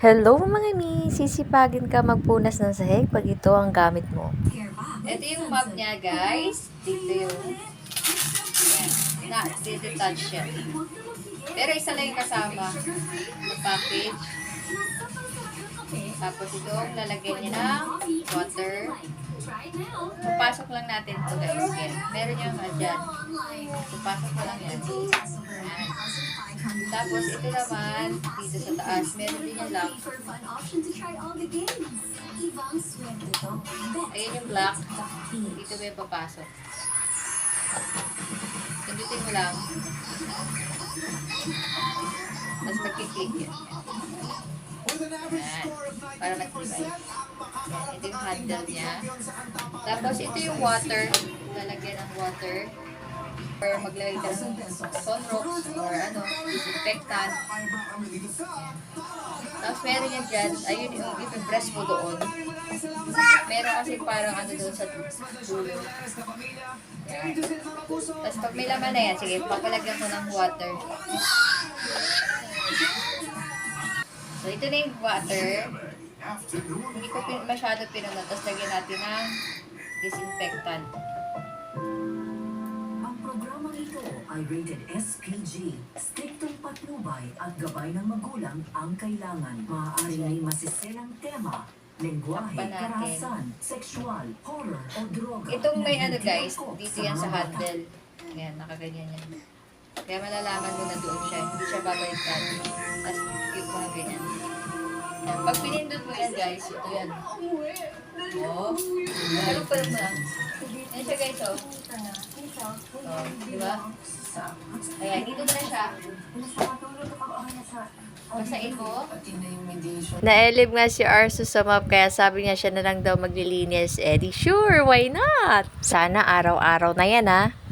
Hello mga mi! Sisipagin ka magpunas ng sahig pag ito ang gamit mo. Ito yung map niya, guys. Dito yung detach siya. Pero isa lang yung kasama sa package. Tapos itong lalagyan niya ng water. Papasok lang natin ito, guys. Meron yung dyan. Papasok ko lang yan. Ayan. Tapos ito naman, dito sa taas, meron din yung lock. Ayan yung black. Dito ba yung papasok? Pindutin mo lang. Tapos magkiklik yan. Ayan. Para matibay. Ito yung handle niya. Tapos ito yung water. Lalagyan ng water. Or maglagay ka ng sunrocks or disinfectant. Tapos meron yan dyan. Ayun yung ipipress mo doon. Meron kasi parang doon sa dulo. Yan. Tapos pag may laman na yan, sige, papalagyan ko ng water. So, ito na yung water. Hindi ko masyado pinunod. Tapos lagyan natin ng disinfectant. Ang programang ito ay rated SPG. Striktong patnubay at gabay ng magulang ang kailangan. Maaaring may masiselang tema, lengguwahe, karahasan, sexual, horror o droga. Itong may guys, dito yan sa handle. Ayan, nakaganyan yan. Kaya malalaman mo na doon siya. Hindi siya babaliktad. Tapos, click mo na ganyan. Pag pinindot mo yan, guys, ito yan. Oh. Halog pa lang na. Yan siya, guys, oh. Oh, di ba? Ayan, dito na siya. Basain mo. Naelib nga si Arsu sa map kaya sabi niya siya na lang daw maglilinis. Di sure, why not? Sana araw-araw na yan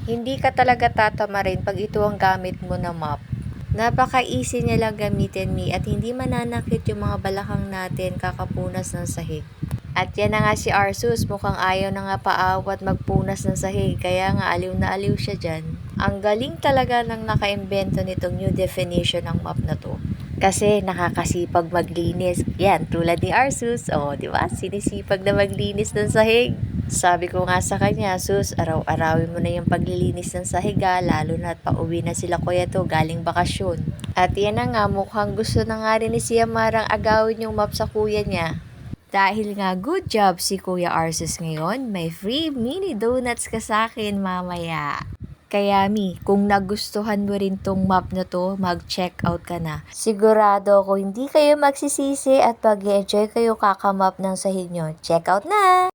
Hindi ka talaga tatama rin pag ito ang gamit mo na map. Napaka-easy niya lang gamitin at hindi mananakit yung mga balakang natin kakapunas ng sahig. At yan na nga si Arsus, mukhang ayaw na nga paawat magpunas ng sahig, kaya nga aliw na aliw siya dyan. Ang galing talaga ng nakaimbento nitong new definition ng map na to. Kasi nakakasipag maglinis. Yan, tulad ni Arsus. Di ba? Sinisipag na maglinis ng sahig. Sabi ko nga sa kanya, Sus, araw-arawin mo na yung paglilinis ng sahiga, lalo na at pauwi na sila kuya to galing bakasyon. At yan na nga, mukhang gusto na nga rin ni Siya Marang agawin yung map sa kuya niya. Dahil nga good job si Kuya Arsus ngayon, may free mini donuts ka sa akin mamaya. Kaya kung nagustuhan mo rin tong map na to, mag-check out ka na. Sigurado ako hindi kayo magsisisi at pag-enjoy kayo kakamap ng sahig nyo. Check out na!